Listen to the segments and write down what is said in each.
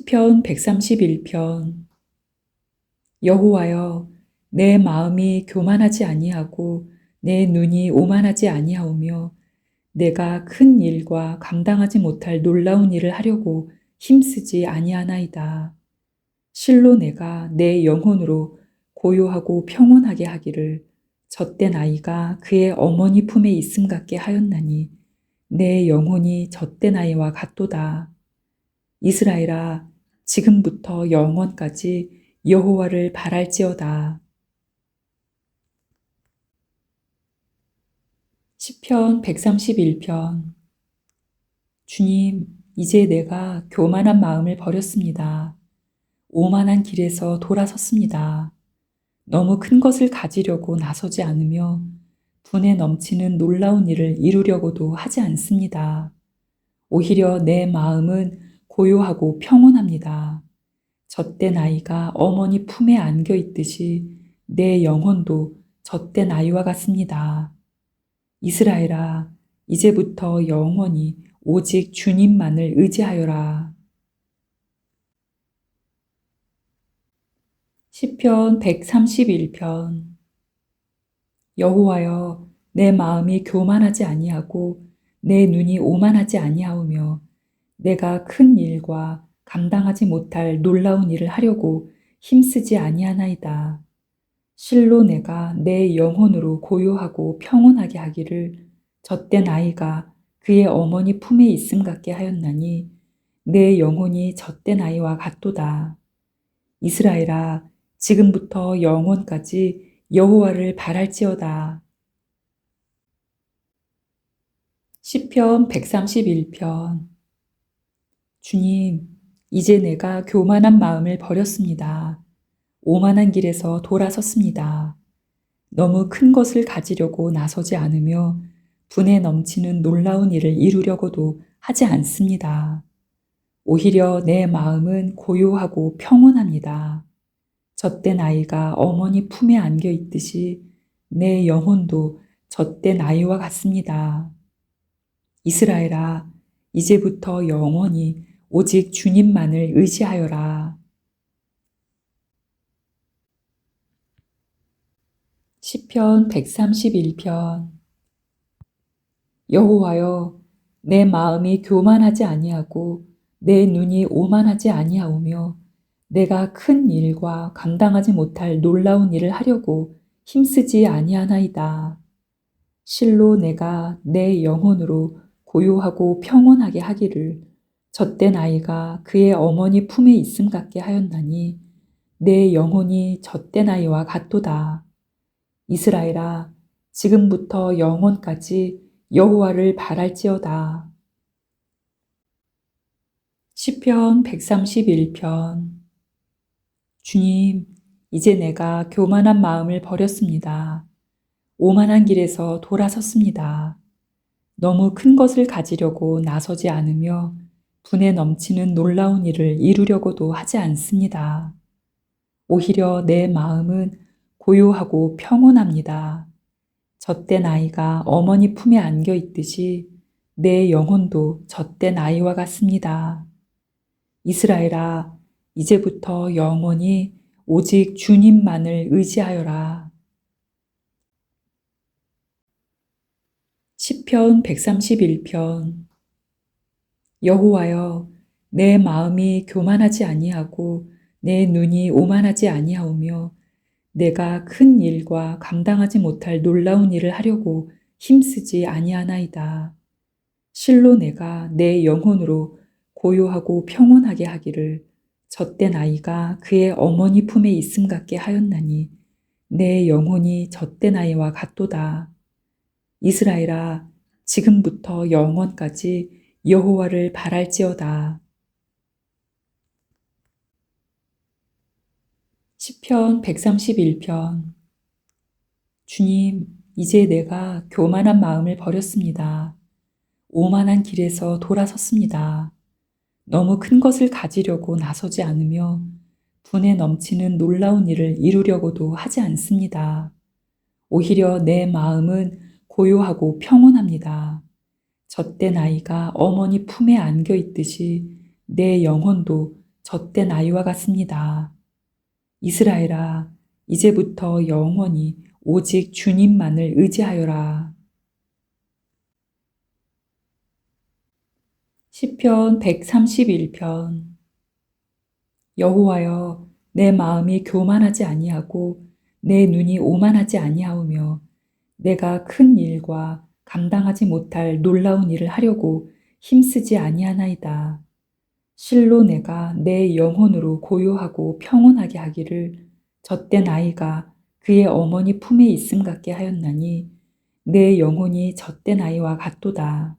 시편 131편. 여호와여, 내 마음이 교만하지 아니하고 내 눈이 오만하지 아니하오며 내가 큰 일과 감당하지 못할 놀라운 일을 하려고 힘쓰지 아니하나이다. 실로 내가 내 영혼으로 고요하고 평온하게 하기를 젖된 아이가 그의 어머니 품에 있음 같게 하였나니 내 영혼이 젖된 아이와 같도다. 이스라엘아, 지금부터 영원까지 여호와를 바랄지어다. 시편 131편. 주님, 이제 내가 교만한 마음을 버렸습니다. 오만한 길에서 돌아섰습니다. 너무 큰 것을 가지려고 나서지 않으며 분에 넘치는 놀라운 일을 이루려고도 하지 않습니다. 오히려 내 마음은 고요하고 평온합니다. 젖된 아이가 어머니 품에 안겨 있듯이 내 영혼도 젖된 아이와 같습니다. 이스라엘아, 이제부터 영원히 오직 주님만을 의지하여라. 시편 131편. 여호와여, 내 마음이 교만하지 아니하고 내 눈이 오만하지 아니하오며 내가 큰 일과 감당하지 못할 놀라운 일을 하려고 힘쓰지 아니하나이다. 실로 내가 내 영혼으로 고요하고 평온하게 하기를 젖된 아이가 그의 어머니 품에 있음 같게 하였나니 내 영혼이 젖된 아이와 같도다. 이스라엘아, 지금부터 영원까지 여호와를 바랄지어다. 시편 131편. 주님, 이제 내가 교만한 마음을 버렸습니다. 오만한 길에서 돌아섰습니다. 너무 큰 것을 가지려고 나서지 않으며 분에 넘치는 놀라운 일을 이루려고도 하지 않습니다. 오히려 내 마음은 고요하고 평온합니다. 젖된 아이가 어머니 품에 안겨 있듯이 내 영혼도 젖된 아이와 같습니다. 이스라엘아, 이제부터 영원히 오직 주님만을 의지하여라. 시편 131편. 여호와여, 내 마음이 교만하지 아니하고 내 눈이 오만하지 아니하오며 내가 큰 일과 감당하지 못할 놀라운 일을 하려고 힘쓰지 아니하나이다. 실로 내가 내 영혼으로 고요하고 평온하게 하기를 젖된 아이가 그의 어머니 품에 있음 같게 하였나니 내 영혼이 젖된 아이와 같도다. 이스라엘아, 지금부터 영원까지 여호와를 바랄지어다. 시편 131편. 주님, 이제 내가 교만한 마음을 버렸습니다. 오만한 길에서 돌아섰습니다. 너무 큰 것을 가지려고 나서지 않으며 분에 넘치는 놀라운 일을 이루려고도 하지 않습니다. 오히려 내 마음은 고요하고 평온합니다. 젖된 아이가 어머니 품에 안겨 있듯이 내 영혼도 젖된 아이와 같습니다. 이스라엘아, 이제부터 영원히 오직 주님만을 의지하여라. 시편 131편. 여호와여, 내 마음이 교만하지 아니하고 내 눈이 오만하지 아니하오며 내가 큰 일과 감당하지 못할 놀라운 일을 하려고 힘쓰지 아니하나이다. 실로 내가 내 영혼으로 고요하고 평온하게 하기를 젖된 아이가 그의 어머니 품에 있음 같게 하였나니 내 영혼이 젖된 아이와 같도다. 이스라엘아, 지금부터 영원까지 여호와를 바랄지어다. 시편 131편. 주님, 이제 내가 교만한 마음을 버렸습니다. 오만한 길에서 돌아섰습니다. 너무 큰 것을 가지려고 나서지 않으며 분에 넘치는 놀라운 일을 이루려고도 하지 않습니다. 오히려 내 마음은 고요하고 평온합니다. 젖된 아이가 어머니 품에 안겨 있듯이 내 영혼도 젖된 아이와 같습니다. 이스라엘아, 이제부터 영원히 오직 주님만을 의지하여라. 시편 131편. 여호와여, 내 마음이 교만하지 아니하고 내 눈이 오만하지 아니하오며 내가 큰 일과 감당하지 못할 놀라운 일을 하려고 힘쓰지 아니하나이다. 실로 내가 내 영혼으로 고요하고 평온하게 하기를 젖된 아이가 그의 어머니 품에 있음 같게 하였나니 내 영혼이 젖된 아이와 같도다.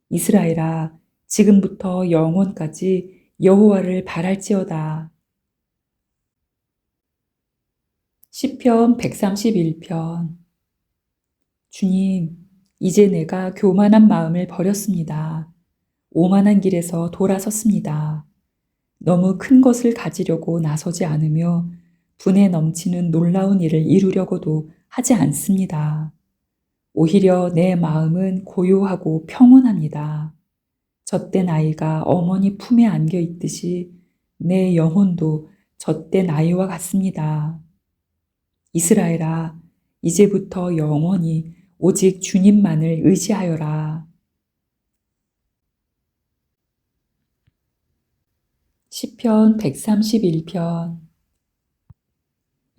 이스라엘아, 지금부터 영원까지 여호와를 바랄지어다. 시편 131편. 주님, 이제 내가 교만한 마음을 버렸습니다. 오만한 길에서 돌아섰습니다. 너무 큰 것을 가지려고 나서지 않으며 분에 넘치는 놀라운 일을 이루려고도 하지 않습니다. 오히려 내 마음은 고요하고 평온합니다. 젖된 아이가 어머니 품에 안겨 있듯이 내 영혼도 젖된 아이와 같습니다. 이스라엘아, 이제부터 영원히 오직 주님만을 의지하여라. 시편 131편.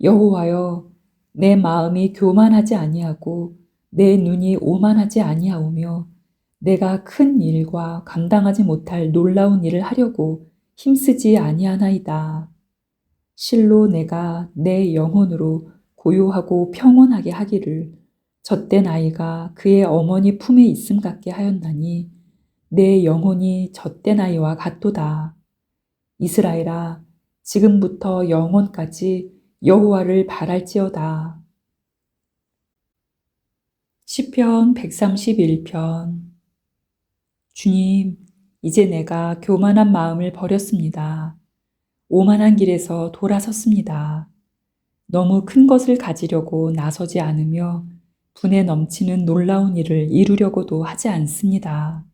여호와여, 내 마음이 교만하지 아니하고 내 눈이 오만하지 아니하오며 내가 큰 일과 감당하지 못할 놀라운 일을 하려고 힘쓰지 아니하나이다. 실로 내가 내 영혼으로 고요하고 평온하게 하기를 젖된 아이가 그의 어머니 품에 있음 같게 하였나니 내 영혼이 젖된 아이와 같도다. 이스라엘아, 지금부터 영원까지 여호와를 바랄지어다. 시편 131편. 주님, 이제 내가 교만한 마음을 버렸습니다. 오만한 길에서 돌아섰습니다. 너무 큰 것을 가지려고 나서지 않으며 분에 넘치는 놀라운 일을 이루려고도 하지 않습니다.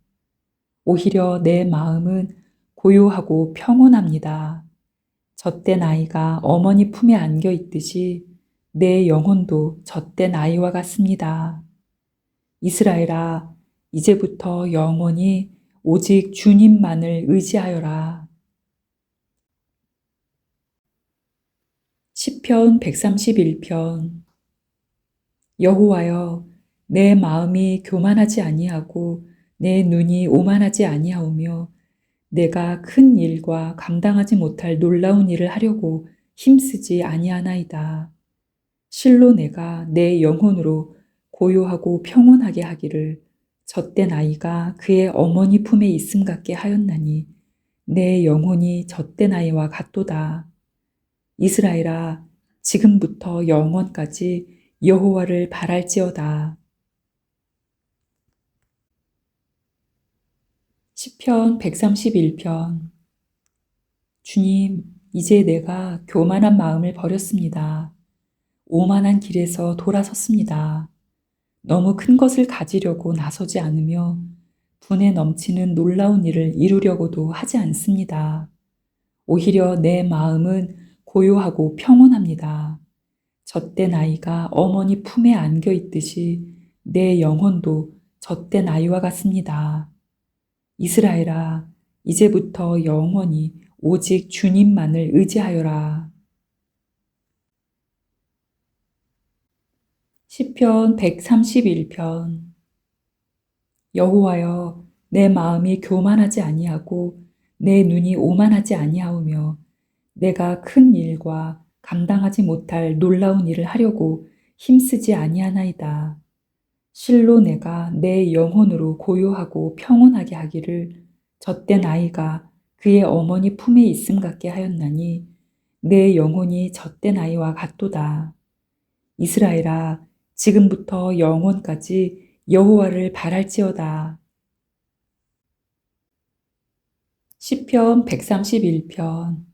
오히려 내 마음은 고요하고 평온합니다. 젖된 아이가 어머니 품에 안겨 있듯이 내 영혼도 젖된 아이와 같습니다. 이스라엘아, 이제부터 영원히 오직 주님만을 의지하여라. 시편 131편. 여호와여, 내 마음이 교만하지 아니하고 내 눈이 오만하지 아니하오며 내가 큰 일과 감당하지 못할 놀라운 일을 하려고 힘쓰지 아니하나이다. 실로 내가 내 영혼으로 고요하고 평온하게 하기를 젖된 아이가 그의 어머니 품에 있음 같게 하였나니 내 영혼이 젖된 아이와 같도다. 이스라엘아, 지금부터 영원까지 여호와를 바랄지어다. 시편 131편. 주님, 이제 내가 교만한 마음을 버렸습니다. 오만한 길에서 돌아섰습니다. 너무 큰 것을 가지려고 나서지 않으며 분에 넘치는 놀라운 일을 이루려고도 하지 않습니다. 오히려 내 마음은 고요하고 평온합니다. 젖된 아이가 어머니 품에 안겨 있듯이 내 영혼도 젖된 아이와 같습니다. 이스라엘아, 이제부터 영원히 오직 주님만을 의지하여라. 시편 131편. 여호와여, 내 마음이 교만하지 아니하고 내 눈이 오만하지 아니하오며 내가 큰 일과 감당하지 못할 놀라운 일을 하려고 힘쓰지 아니하나이다. 실로 내가 내 영혼으로 고요하고 평온하게 하기를 젖된 아이가 그의 어머니 품에 있음 같게 하였나니 내 영혼이 젖된 아이와 같도다. 이스라엘아, 지금부터 영원까지 여호와를 바랄지어다. 시편 131편.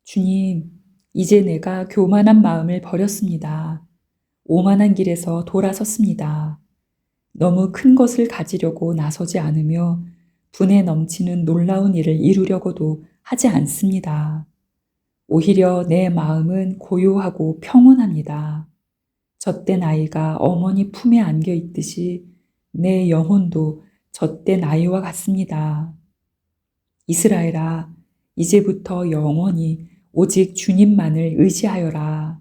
주님, 이제 내가 교만한 마음을 버렸습니다. 오만한 길에서 돌아섰습니다. 너무 큰 것을 가지려고 나서지 않으며 분에 넘치는 놀라운 일을 이루려고도 하지 않습니다. 오히려 내 마음은 고요하고 평온합니다. 젖된 아이가 어머니 품에 안겨 있듯이 내 영혼도 젖된 아이와 같습니다. 이스라엘아, 이제부터 영원히 오직 주님만을 의지하여라.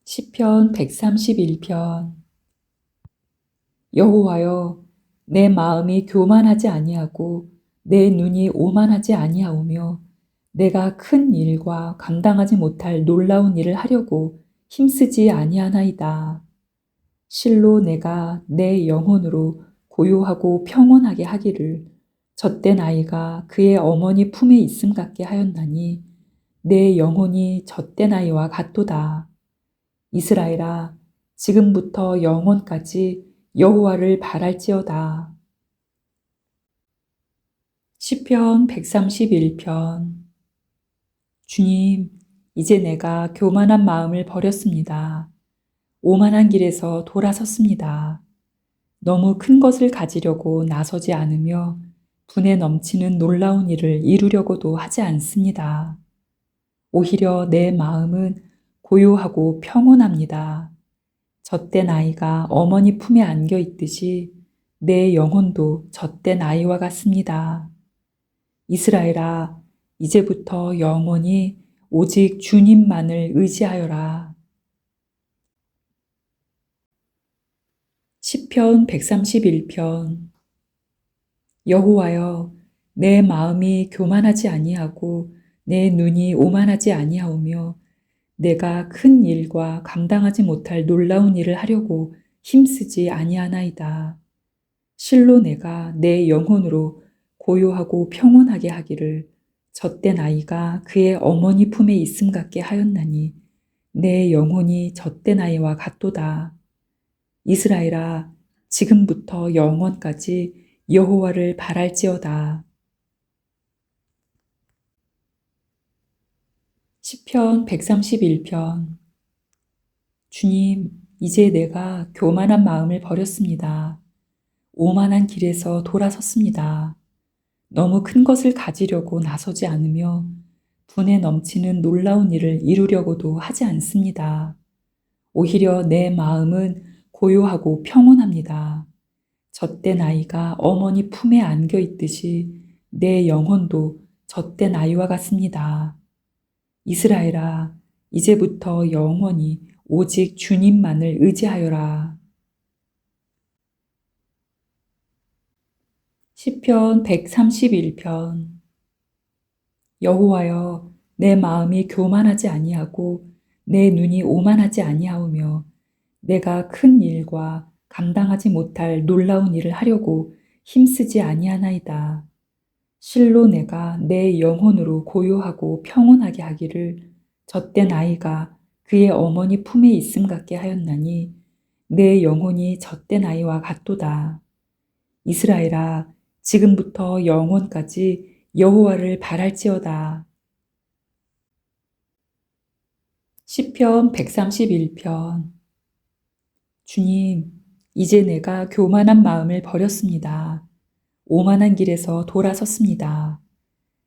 시편 131편. 여호와여, 내 마음이 교만하지 아니하고 내 눈이 오만하지 아니하오며 내가 큰 일과 감당하지 못할 놀라운 일을 하려고 힘쓰지 아니하나이다. 실로 내가 내 영혼으로 고요하고 평온하게 하기를 젖된 아이가 그의 어머니 품에 있음 같게 하였나니 내 영혼이 젖된 아이와 같도다. 이스라엘아, 지금부터 영원까지 여호와를 바랄지어다. 시편 131편. 주님, 이제 내가 교만한 마음을 버렸습니다. 오만한 길에서 돌아섰습니다. 너무 큰 것을 가지려고 나서지 않으며 분에 넘치는 놀라운 일을 이루려고도 하지 않습니다. 오히려 내 마음은 고요하고 평온합니다. 젖된 아이가 어머니 품에 안겨 있듯이 내 영혼도 젖된 아이와 같습니다. 이스라엘아, 이제부터 영원히 오직 주님만을 의지하여라. 시편 131편. 여호와여, 내 마음이 교만하지 아니하고 내 눈이 오만하지 아니하오며 내가 큰 일과 감당하지 못할 놀라운 일을 하려고 힘쓰지 아니하나이다. 실로 내가 내 영혼으로 고요하고 평온하게 하기를 젖된 아이가 그의 어머니 품에 있음 같게 하였나니 내 영혼이 젖된 아이와 같도다. 이스라엘아, 지금부터 영원까지 여호와를 바랄지어다. 시편 131편. 주님, 이제 내가 교만한 마음을 버렸습니다. 오만한 길에서 돌아섰습니다. 너무 큰 것을 가지려고 나서지 않으며 분에 넘치는 놀라운 일을 이루려고도 하지 않습니다. 오히려 내 마음은 고요하고 평온합니다. 젖된 아이가 어머니 품에 안겨 있듯이 내 영혼도 젖된 아이와 같습니다. 이스라엘아, 이제부터 영원히 오직 주님만을 의지하여라. 시편 131편. 여호와여, 내 마음이 교만하지 아니하고 내 눈이 오만하지 아니하오며 내가 큰 일과 감당하지 못할 놀라운 일을 하려고 힘쓰지 아니하나이다. 실로 내가 내 영혼으로 고요하고 평온하게 하기를 젖된 아이가 그의 어머니 품에 있음 같게 하였나니 내 영혼이 젖된 아이와 같도다. 이스라엘아, 지금부터 영원까지 여호와를 바랄지어다. 시편 131편. 주님, 이제 내가 교만한 마음을 버렸습니다. 오만한 길에서 돌아섰습니다.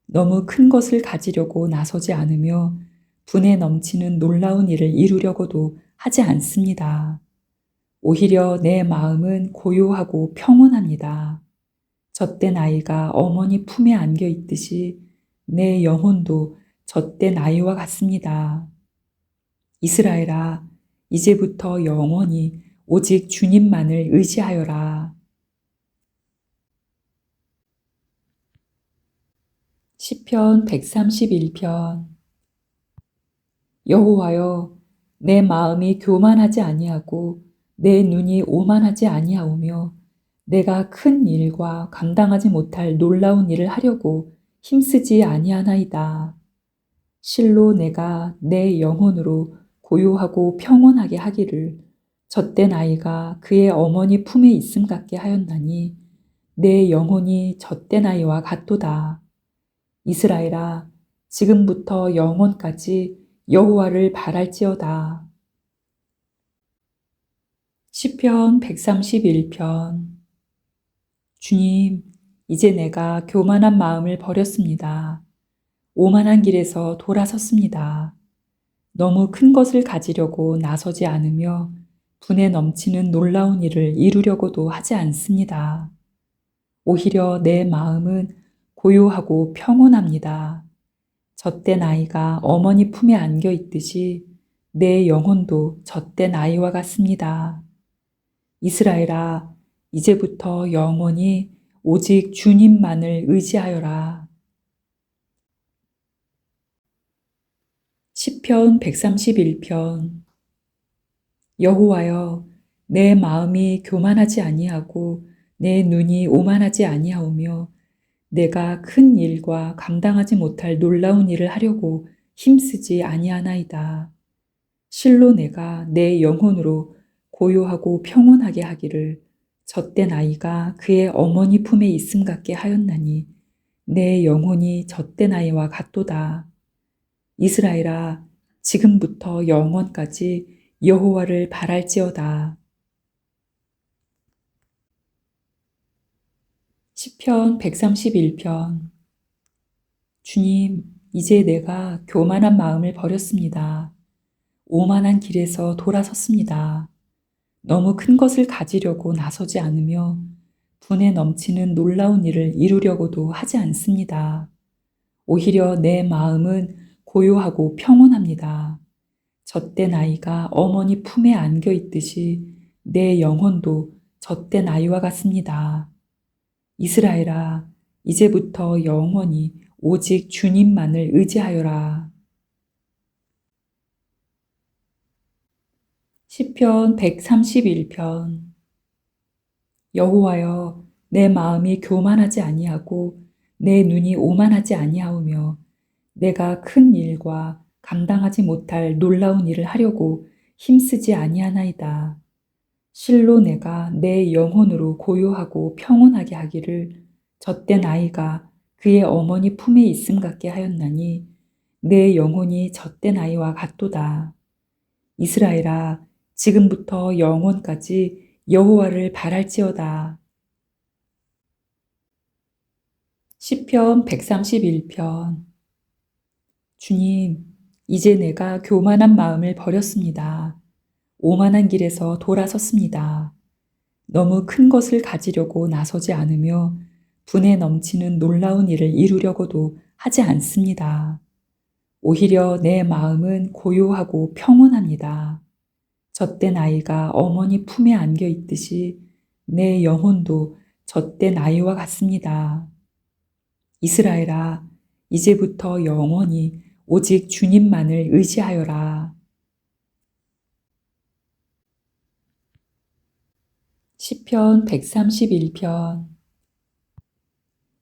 너무 큰 것을 가지려고 나서지 않으며 분에 넘치는 놀라운 일을 이루려고도 하지 않습니다. 오히려 내 마음은 고요하고 평온합니다. 젖된 아이가 어머니 품에 안겨 있듯이 내 영혼도 젖된 아이와 같습니다. 이스라엘아, 이제부터 영원히 오직 주님만을 의지하여라. 시편 131편. 여호와여, 내 마음이 교만하지 아니하고 내 눈이 오만하지 아니하오며 내가 큰 일과 감당하지 못할 놀라운 일을 하려고 힘쓰지 아니하나이다. 실로 내가 내 영혼으로 고요하고 평온하게 하기를 젖된 아이가 그의 어머니 품에 있음 같게 하였나니 내 영혼이 젖된 아이와 같도다. 이스라엘아, 지금부터 영원까지 여호와를 바랄지어다. 시편 131편. 주님, 이제 내가 교만한 마음을 버렸습니다. 오만한 길에서 돌아섰습니다. 너무 큰 것을 가지려고 나서지 않으며 분에 넘치는 놀라운 일을 이루려고도 하지 않습니다. 오히려 내 마음은 고요하고 평온합니다. 젖된 아이가 어머니 품에 안겨 있듯이 내 영혼도 젖된 아이와 같습니다. 이스라엘아, 이제부터 영원히 오직 주님만을 의지하여라. 시편 131편. 여호와여, 내 마음이 교만하지 아니하고 내 눈이 오만하지 아니하오며 내가 큰 일과 감당하지 못할 놀라운 일을 하려고 힘쓰지 아니하나이다. 실로 내가 내 영혼으로 고요하고 평온하게 하기를 젖된 아이가 그의 어머니 품에 있음 같게 하였나니 내 영혼이 젖된 아이와 같도다. 이스라엘아, 지금부터 영원까지 여호와를 바랄지어다. 시편 131편. 주님, 이제 내가 교만한 마음을 버렸습니다. 오만한 길에서 돌아섰습니다. 너무 큰 것을 가지려고 나서지 않으며 분에 넘치는 놀라운 일을 이루려고도 하지 않습니다. 오히려 내 마음은 고요하고 평온합니다. 젖된 아이가 어머니 품에 안겨 있듯이 내 영혼도 젖된 아이와 같습니다. 이스라엘아, 이제부터 영원히 오직 주님만을 의지하여라. 시편 131편. 여호와여, 내 마음이 교만하지 아니하고 내 눈이 오만하지 아니하오며 내가 큰 일과 감당하지 못할 놀라운 일을 하려고 힘쓰지 아니하나이다. 실로 내가 내 영혼으로 고요하고 평온하게 하기를 젖된 아이가 그의 어머니 품에 있음 같게 하였나니 내 영혼이 젖된 아이와 같도다. 이스라엘아, 지금부터 영원까지 여호와를 바랄지어다. 시편 131편. 주님, 이제 내가 교만한 마음을 버렸습니다. 오만한 길에서 돌아섰습니다. 너무 큰 것을 가지려고 나서지 않으며 분에 넘치는 놀라운 일을 이루려고도 하지 않습니다. 오히려 내 마음은 고요하고 평온합니다. 젖된 아이가 어머니 품에 안겨 있듯이 내 영혼도 젖된 아이와 같습니다. 이스라엘아, 이제부터 영원히 오직 주님만을 의지하여라. 시편 131편.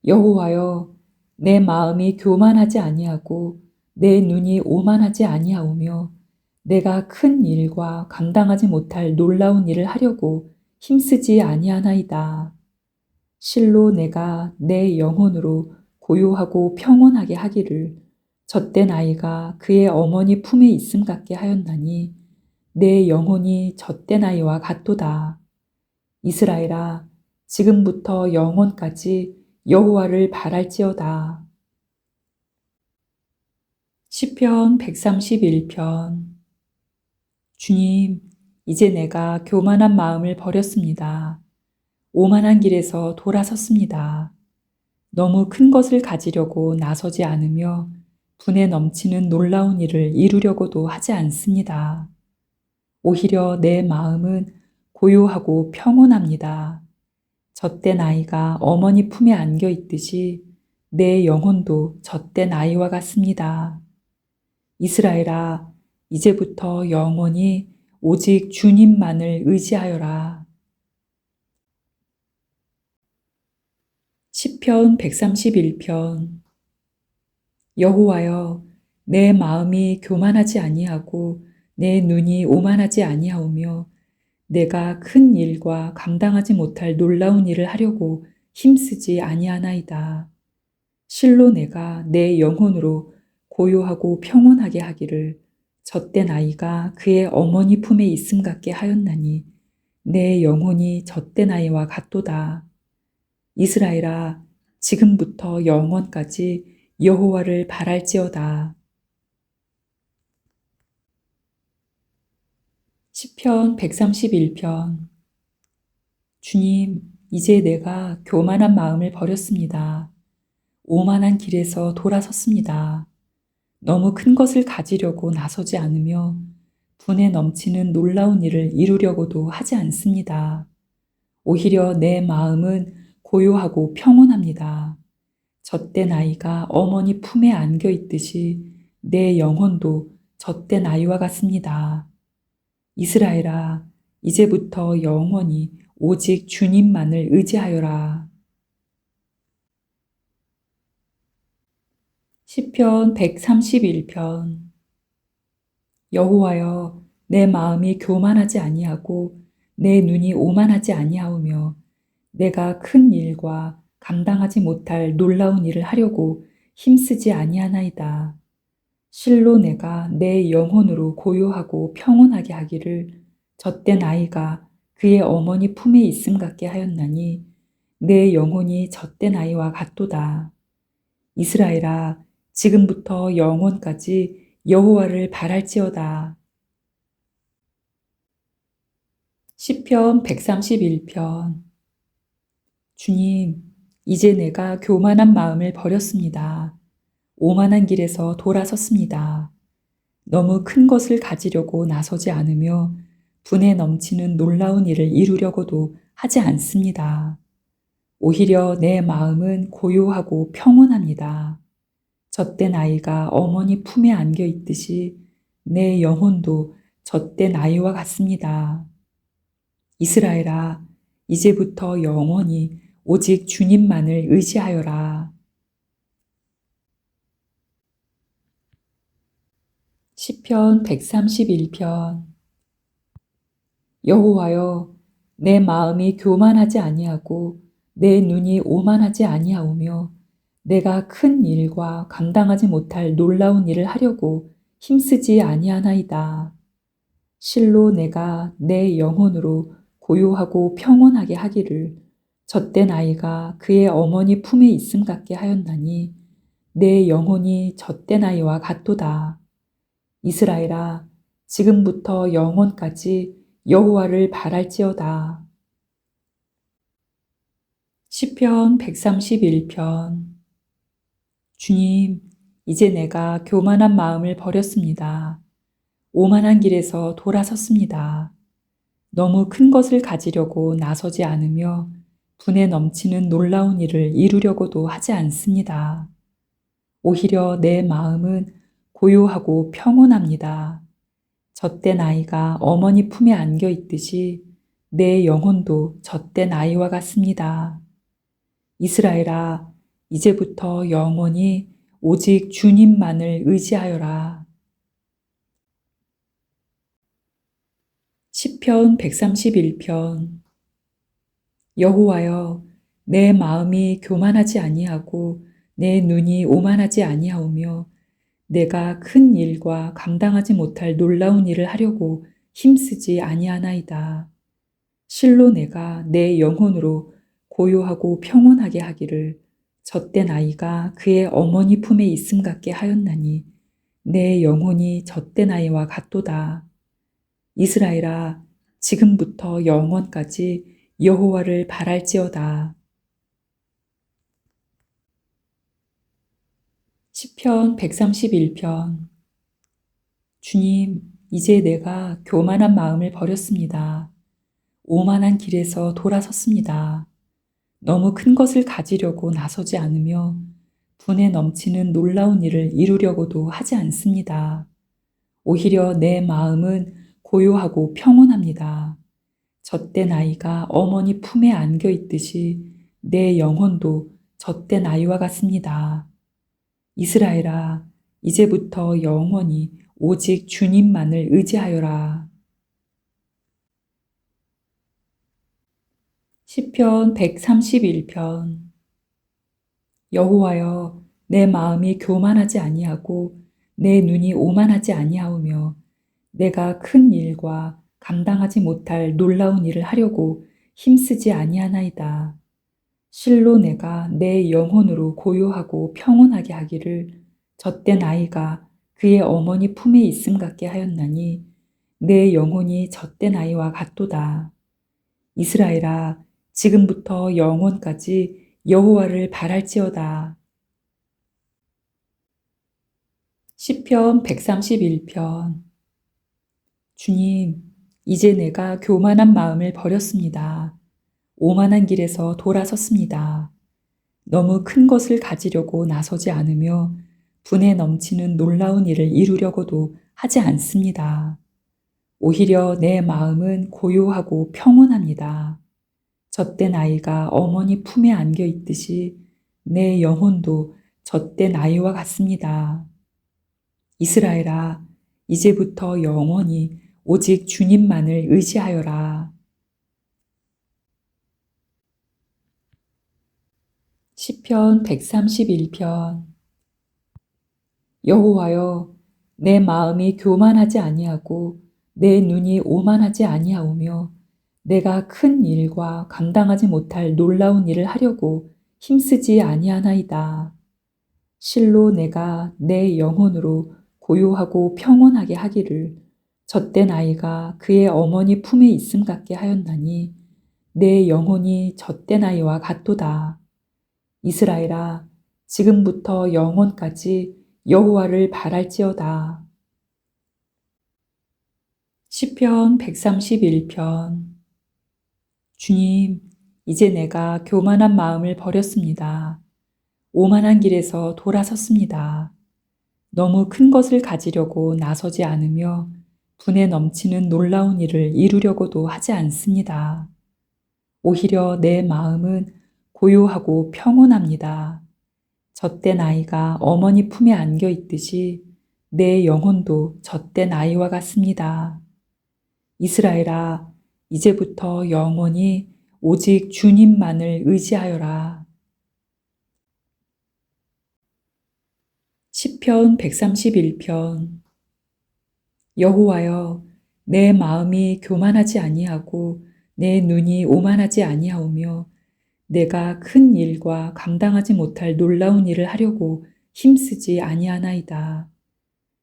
여호와여, 내 마음이 교만하지 아니하고 내 눈이 오만하지 아니하오며 내가 큰 일과 감당하지 못할 놀라운 일을 하려고 힘쓰지 아니하나이다. 실로 내가 내 영혼으로 고요하고 평온하게 하기를 젖된 아이가 그의 어머니 품에 있음 같게 하였나니 내 영혼이 젖된 아이와 같도다. 이스라엘아, 지금부터 영원까지 여호와를 바랄지어다. 시편 131편. 주님, 이제 내가 교만한 마음을 버렸습니다. 오만한 길에서 돌아섰습니다. 너무 큰 것을 가지려고 나서지 않으며 분에 넘치는 놀라운 일을 이루려고도 하지 않습니다. 오히려 내 마음은 고요하고 평온합니다. 젖된 아이가 어머니 품에 안겨 있듯이 내 영혼도 젖된 아이와 같습니다. 이스라엘아, 이제부터 영원히 오직 주님만을 의지하여라. 시편 131편. 여호와여, 내 마음이 교만하지 아니하고 내 눈이 오만하지 아니하오며 내가 큰 일과 감당하지 못할 놀라운 일을 하려고 힘쓰지 아니하나이다. 실로 내가 내 영혼으로 고요하고 평온하게 하기를 젖된 아이가 그의 어머니 품에 있음 같게 하였나니 내 영혼이 젖된 아이와 같도다. 이스라엘아, 지금부터 영원까지 여호와를 바랄지어다. 시편 131편. 주님, 이제 내가 교만한 마음을 버렸습니다. 오만한 길에서 돌아섰습니다. 너무 큰 것을 가지려고 나서지 않으며 분에 넘치는 놀라운 일을 이루려고도 하지 않습니다. 오히려 내 마음은 고요하고 평온합니다. 젖된 아이가 어머니 품에 안겨 있듯이 내 영혼도 젖된 아이와 같습니다. 이스라엘아, 이제부터 영원히 오직 주님만을 의지하여라. 시편 131편. 여호와여, 내 마음이 교만하지 아니하고 내 눈이 오만하지 아니하오며 내가 큰 일과 감당하지 못할 놀라운 일을 하려고 힘쓰지 아니하나이다. 실로 내가 내 영혼으로 고요하고 평온하게 하기를 젖된 아이가 그의 어머니 품에 있음 같게 하였나니 내 영혼이 젖된 아이와 같도다. 이스라엘아, 지금부터 영원까지 여호와를 바랄지어다. 시편 131편. 주님, 이제 내가 교만한 마음을 버렸습니다. 오만한 길에서 돌아섰습니다. 너무 큰 것을 가지려고 나서지 않으며 분에 넘치는 놀라운 일을 이루려고도 하지 않습니다. 오히려 내 마음은 고요하고 평온합니다. 젖된 아이가 어머니 품에 안겨 있듯이 내 영혼도 젖된 아이와 같습니다. 이스라엘아, 이제부터 영원히 오직 주님만을 의지하여라. 시편 131편. 여호와여, 내 마음이 교만하지 아니하고 내 눈이 오만하지 아니하오며 내가 큰 일과 감당하지 못할 놀라운 일을 하려고 힘쓰지 아니하나이다. 실로 내가 내 영혼으로 고요하고 평온하게 하기를 젖된 아이가 그의 어머니 품에 있음 같게 하였나니 내 영혼이 젖된 아이와 같도다. 이스라엘아, 지금부터 영원까지 여호와를 바랄지어다. 시편 131편. 주님, 이제 내가 교만한 마음을 버렸습니다. 오만한 길에서 돌아섰습니다. 너무 큰 것을 가지려고 나서지 않으며 분에 넘치는 놀라운 일을 이루려고도 하지 않습니다. 오히려 내 마음은 고요하고 평온합니다. 젖된 아이가 어머니 품에 안겨 있듯이 내 영혼도 젖된 아이와 같습니다. 이스라엘아, 이제부터 영원히 오직 주님만을 의지하여라. 시편 131편. 여호와여, 내 마음이 교만하지 아니하고 내 눈이 오만하지 아니하오며 내가 큰 일과 감당하지 못할 놀라운 일을 하려고 힘쓰지 아니하나이다. 실로 내가 내 영혼으로 고요하고 평온하게 하기를 젖된 아이가 그의 어머니 품에 있음 같게 하였나니 내 영혼이 젖된 아이와 같도다. 이스라엘아, 지금부터 영원까지 여호와를 바랄지어다. 시편 131편. 주님, 이제 내가 교만한 마음을 버렸습니다. 오만한 길에서 돌아섰습니다. 너무 큰 것을 가지려고 나서지 않으며 분에 넘치는 놀라운 일을 이루려고도 하지 않습니다. 오히려 내 마음은 고요하고 평온합니다. 젖된 아이가 어머니 품에 안겨 있듯이 내 영혼도 젖된 아이와 같습니다. 이스라엘아, 이제부터 영원히 오직 주님만을 의지하여라. 시편 131편. 여호와여, 내 마음이 교만하지 아니하고 내 눈이 오만하지 아니하오며 내가 큰 일과 감당하지 못할 놀라운 일을 하려고 힘쓰지 아니하나이다. 실로 내가 내 영혼으로 고요하고 평온하게 하기를 젖된 아이가 그의 어머니 품에 있음 같게 하였나니 내 영혼이 젖된 아이와 같도다. 이스라엘아, 지금부터 영원까지 여호와를 바랄지어다. 시편 131편. 주님, 이제 내가 교만한 마음을 버렸습니다. 오만한 길에서 돌아섰습니다. 너무 큰 것을 가지려고 나서지 않으며 분에 넘치는 놀라운 일을 이루려고도 하지 않습니다. 오히려 내 마음은 고요하고 평온합니다. 젖된 아이가 어머니 품에 안겨 있듯이 내 영혼도 젖된 아이와 같습니다. 이스라엘아, 이제부터 영원히 오직 주님만을 의지하여라. 시편 131편. 여호와여, 내 마음이 교만하지 아니하고 내 눈이 오만하지 아니하오며 내가 큰 일과 감당하지 못할 놀라운 일을 하려고 힘쓰지 아니하나이다. 실로 내가 내 영혼으로 고요하고 평온하게 하기를 젖된 아이가 그의 어머니 품에 있음 같게 하였나니 내 영혼이 젖된 아이와 같도다. 이스라엘아, 지금부터 영원까지 여호와를 바랄지어다. 시편 131편. 주님, 이제 내가 교만한 마음을 버렸습니다. 오만한 길에서 돌아섰습니다. 너무 큰 것을 가지려고 나서지 않으며 분에 넘치는 놀라운 일을 이루려고도 하지 않습니다. 오히려 내 마음은 고요하고 평온합니다. 젖된 아이가 어머니 품에 안겨 있듯이 내 영혼도 젖된 아이와 같습니다. 이스라엘아, 이제부터 영원히 오직 주님만을 의지하여라. 시편 131편. 여호와여, 내 마음이 교만하지 아니하고 내 눈이 오만하지 아니하오며 내가 큰 일과 감당하지 못할 놀라운 일을 하려고 힘쓰지 아니하나이다.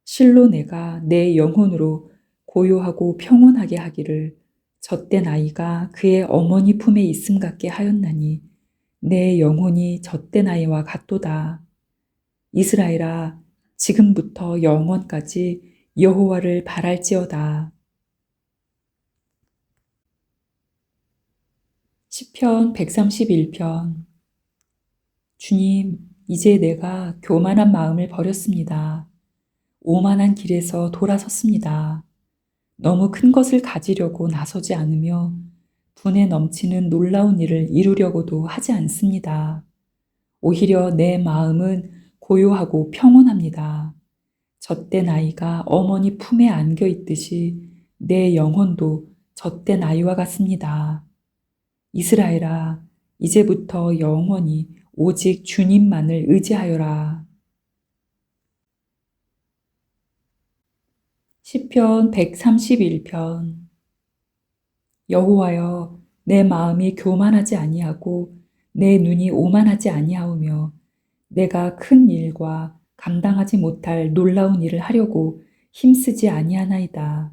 실로 내가 내 영혼으로 고요하고 평온하게 하기를 젖된 아이가 그의 어머니 품에 있음 같게 하였나니 내 영혼이 젖된 아이와 같도다. 이스라엘아, 지금부터 영원까지 여호와를 바랄지어다. 시편 131편. 주님, 이제 내가 교만한 마음을 버렸습니다. 오만한 길에서 돌아섰습니다. 너무 큰 것을 가지려고 나서지 않으며 분에 넘치는 놀라운 일을 이루려고도 하지 않습니다. 오히려 내 마음은 고요하고 평온합니다. 젖된 아이가 어머니 품에 안겨 있듯이 내 영혼도 젖된 아이와 같습니다. 이스라엘아, 이제부터 영원히 오직 주님만을 의지하여라. 시편 131편. 여호와여, 내 마음이 교만하지 아니하고 내 눈이 오만하지 아니하오며 내가 큰 일과 감당하지 못할 놀라운 일을 하려고 힘쓰지 아니하나이다.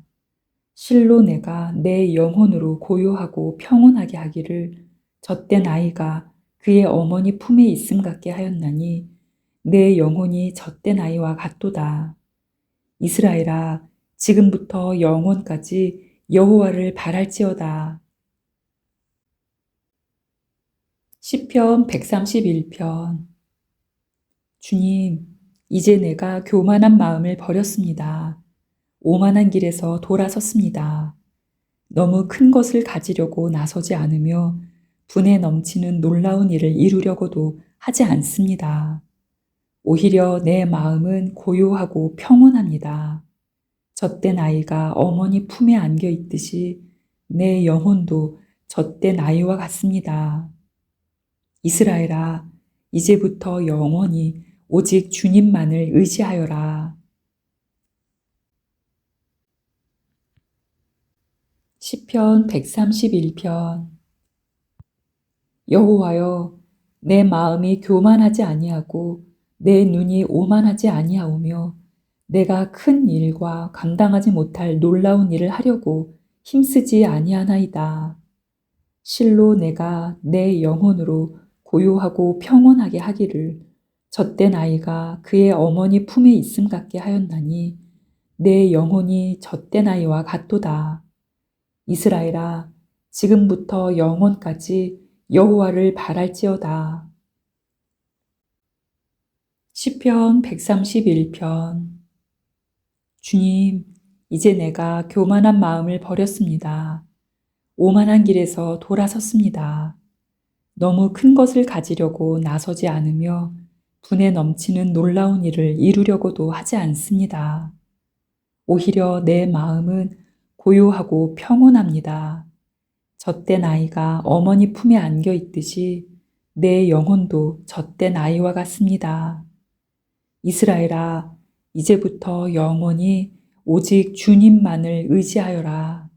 실로 내가 내 영혼으로 고요하고 평온하게 하기를 젖된 아이가 그의 어머니 품에 있음 같게 하였나니 내 영혼이 젖된 아이와 같도다. 이스라엘아, 지금부터 영원까지 여호와를 바랄지어다. 시편 131편. 주님, 이제 내가 교만한 마음을 버렸습니다. 오만한 길에서 돌아섰습니다. 너무 큰 것을 가지려고 나서지 않으며 분에 넘치는 놀라운 일을 이루려고도 하지 않습니다. 오히려 내 마음은 고요하고 평온합니다. 젖된 아이가 어머니 품에 안겨 있듯이 내 영혼도 젖된 아이와 같습니다. 이스라엘아, 이제부터 영원히 오직 주님만을 의지하여라. 시편 131편. 여호와여, 내 마음이 교만하지 아니하고 내 눈이 오만하지 아니하오며 내가 큰 일과 감당하지 못할 놀라운 일을 하려고 힘쓰지 아니하나이다. 실로 내가 내 영혼으로 고요하고 평온하게 하기를 젖된 아이가 그의 어머니 품에 있음 같게 하였나니 내 영혼이 젖된 아이와 같도다. 이스라엘아, 지금부터 영원까지 여호와를 바랄지어다. 시편 131편. 주님, 이제 내가 교만한 마음을 버렸습니다. 오만한 길에서 돌아섰습니다. 너무 큰 것을 가지려고 나서지 않으며 분에 넘치는 놀라운 일을 이루려고도 하지 않습니다. 오히려 내 마음은 고요하고 평온합니다. 젖된 아이가 어머니 품에 안겨 있듯이 내 영혼도 젖된 아이와 같습니다. 이스라엘아, 이제부터 영원히 오직 주님만을 의지하여라.